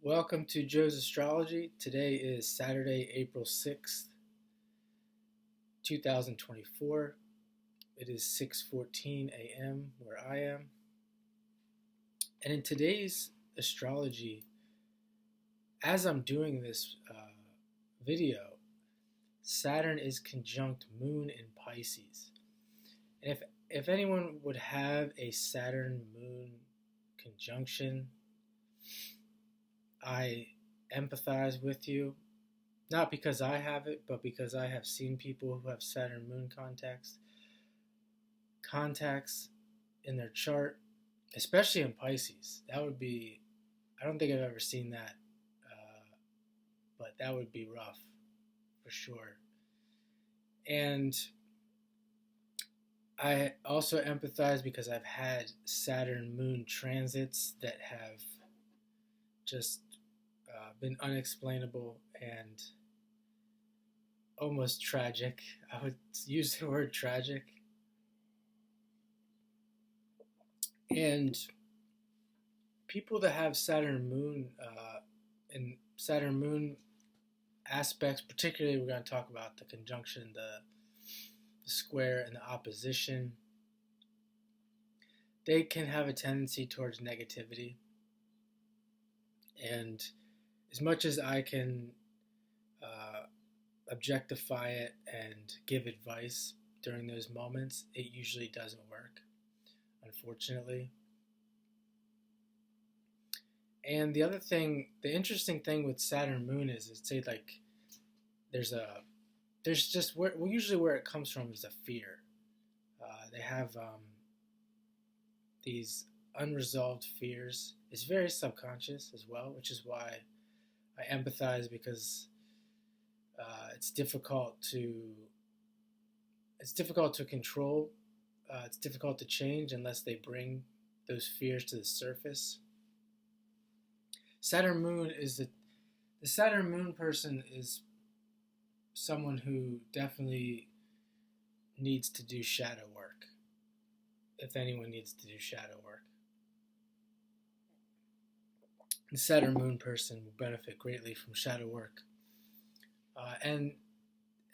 Welcome to Joe's Astrology. Today is Saturday, April 6th, 2024. It is 6:14 a.m. where I am. And in today's astrology, as I'm doing this video, Saturn is conjunct Moon in Pisces. And if anyone would have a Saturn Moon conjunction, I empathize with you. Not because I have it, but because I have seen people who have Saturn Moon contacts in their chart, especially in Pisces. That would be, I don't think I've ever seen that, but that would be rough for sure. And I also empathize because I've had Saturn Moon transits that have just been unexplainable and almost tragic. I would use the word tragic. And people that have Saturn Moon and Saturn Moon aspects, particularly we're going to talk about the conjunction, the square, and the opposition, they can have a tendency towards negativity. And as much as I can objectify it and give advice during those moments, it usually doesn't work, unfortunately. And the interesting thing with Saturn Moon is, say like there's just usually where it comes from is a fear. They have these unresolved fears. It's very subconscious as well, which is why I empathize, because it's difficult to control. It's difficult to change unless they bring those fears to the surface. Saturn Moon is the Saturn Moon person is someone who definitely needs to do shadow work. If anyone needs to do shadow work, the Saturn Moon person will benefit greatly from shadow work. And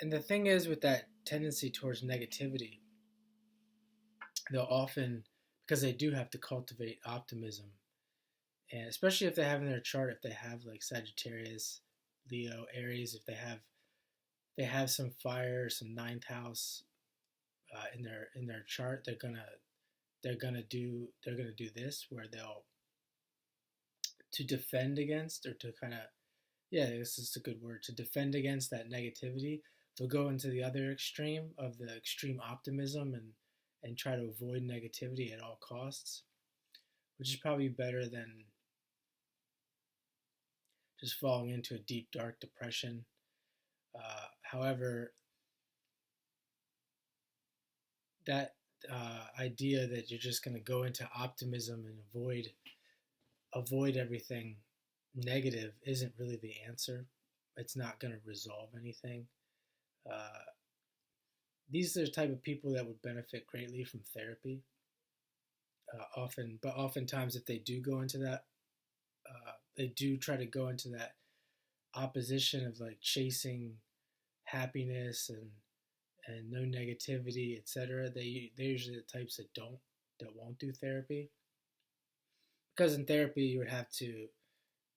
the thing is, with that tendency towards negativity, they'll often, because they do have to cultivate optimism, and especially if they have in their chart, if they have like Sagittarius, Leo, Aries, if they have some fire, some ninth house in their chart, they're gonna do this, where they'll, to defend against, or to kind of, yeah, this is a good word, to defend against that negativity. They'll go into the other extreme of the extreme optimism and try to avoid negativity at all costs, which is probably better than just falling into a deep, dark depression. However, that idea that you're just going to go into optimism and avoid everything negative isn't really the answer. It's not going to resolve anything. These are the type of people that would benefit greatly from therapy. But oftentimes, if they do go into that, they do try to go into that opposition of like chasing happiness and no negativity, etc. They're usually the types that won't do therapy, because in therapy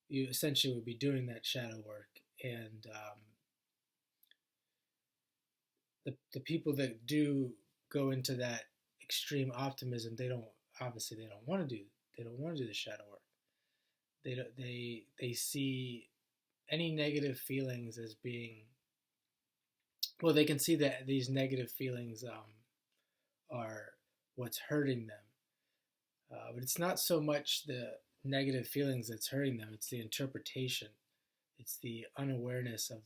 you essentially would be doing that shadow work, and the people that do go into that extreme optimism, they don't want to do the shadow work. They see any negative feelings as being, well, they can see that these negative feelings are what's hurting them, but it's not so much the negative feelings that's hurting them, it's the interpretation, it's the unawareness of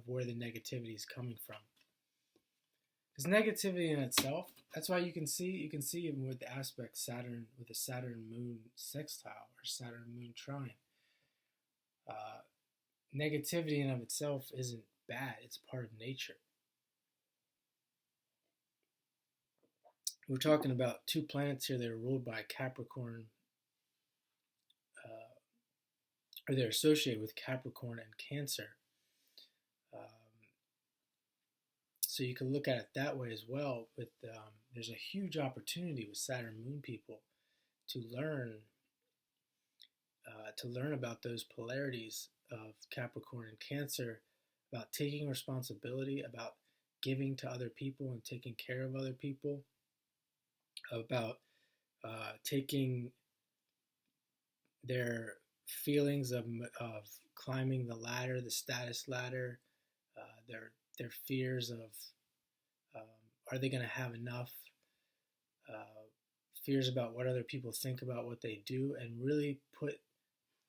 where the negativity is coming from. Because negativity in itself, that's why you can see even with the aspect Saturn, with the Saturn Moon sextile or Saturn Moon trine, negativity in of itself isn't bad. It's part of nature. We're talking about two planets here that are ruled by Capricorn or they're associated with Capricorn and Cancer. So you can look at it that way as well. With there's a huge opportunity with Saturn Moon people to learn about those polarities of Capricorn and Cancer, about taking responsibility, about giving to other people and taking care of other people, about taking their feelings of climbing the ladder, the status ladder, their fears of are they going to have enough, fears about what other people think about what they do, and really put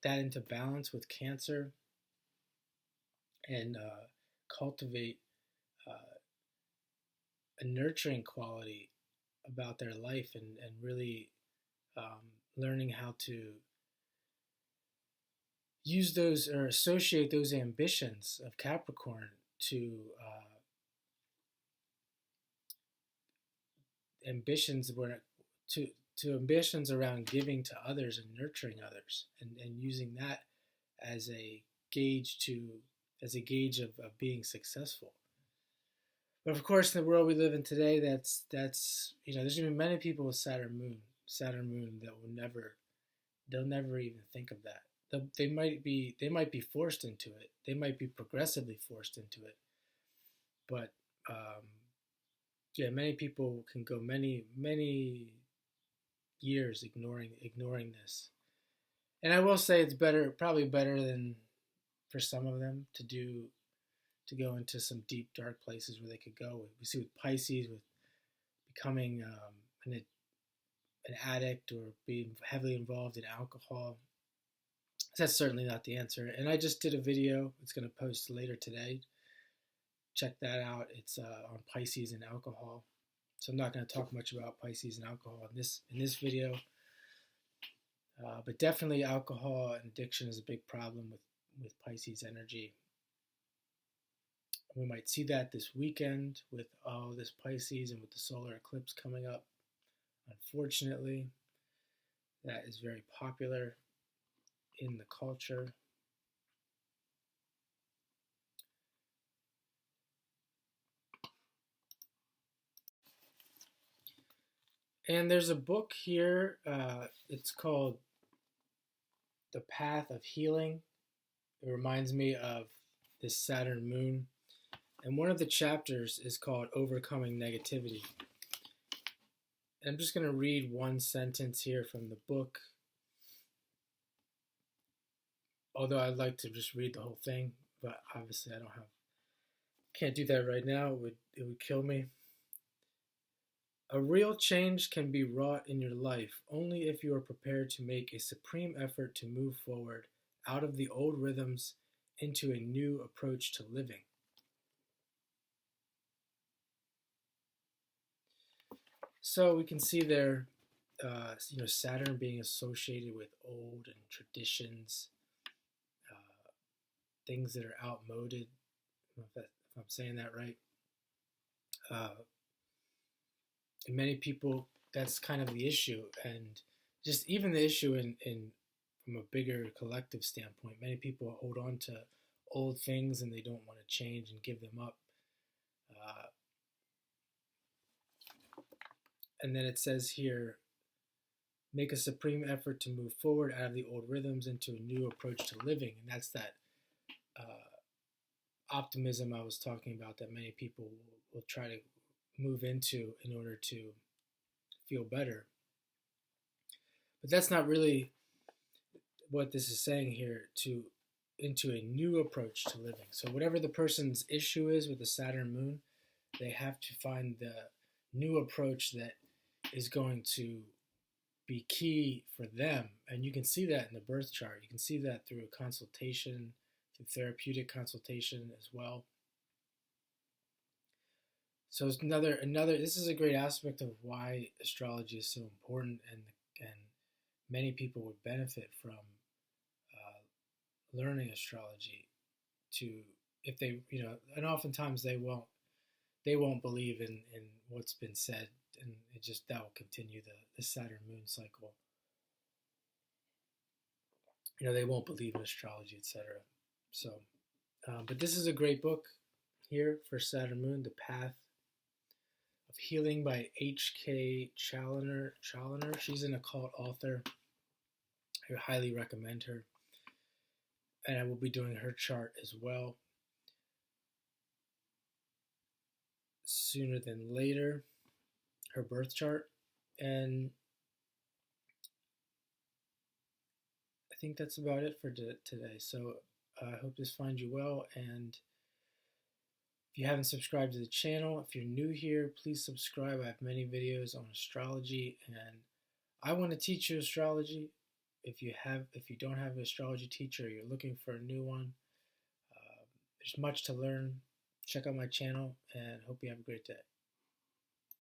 that into balance with Cancer and cultivate a nurturing quality about their life, and really learning how to use those or associate those ambitions of Capricorn to ambitions where to ambitions around giving to others and nurturing others, and using that as a gauge of being successful. But of course, in the world we live in today, that's there's going to be many people with Saturn Moon that they'll never even think of that. They might be forced into it. They might be progressively forced into it. But yeah, many people can go many years ignoring this. And I will say it's probably better than for some of them to go into some deep dark places where they could go. We see with Pisces, with becoming an addict or being heavily involved in alcohol. That's certainly not the answer. And I just did a video. It's going to post later today. Check that out. It's on Pisces and alcohol. So I'm not going to talk much about Pisces and alcohol in this video. But definitely alcohol and addiction is a big problem with Pisces energy. We might see that this weekend with all this Pisces and with the solar eclipse coming up. Unfortunately, that is very popular in the culture. And there's a book here. It's called The Path of Healing. It reminds me of this Saturn moon. And one of the chapters is called Overcoming Negativity. And I'm just going to read one sentence here from the book. Although I'd like to just read the whole thing, but obviously can't do that right now. It would kill me. A real change can be wrought in your life only if you are prepared to make a supreme effort to move forward out of the old rhythms into a new approach to living. So we can see there, Saturn being associated with old and traditions, things that are outmoded. I don't know if I'm saying that right. And many people, that's kind of the issue, and just even the issue in from a bigger collective standpoint. Many people hold on to old things and they don't want to change and give them up. And then it says here, make a supreme effort to move forward out of the old rhythms into a new approach to living. And that's that optimism I was talking about that many people will try to move into in order to feel better. But that's not really what this is saying here, into a new approach to living. So whatever the person's issue is with the Saturn moon, they have to find the new approach that is going to be key for them. And you can see that in the birth chart. You can see that through a consultation, through therapeutic consultation as well. So it's another. This is a great aspect of why astrology is so important, and many people would benefit from learning astrology. If they, and oftentimes they won't believe in what's been said, and that will continue the Saturn moon cycle. they won't believe in astrology, etc. So, but this is a great book here for Saturn Moon, The Path of Healing by H.K. Challoner. She's an occult author. I highly recommend her. And I will be doing her chart as well sooner than later, her birth chart. And I think that's about it for today. So I hope this finds you well. And if you haven't subscribed to the channel, if you're new here, please subscribe. I have many videos on astrology, and I want to teach you astrology. If you don't have an astrology teacher, you're looking for a new one, there's much to learn. Check out my channel, and hope you have a great day.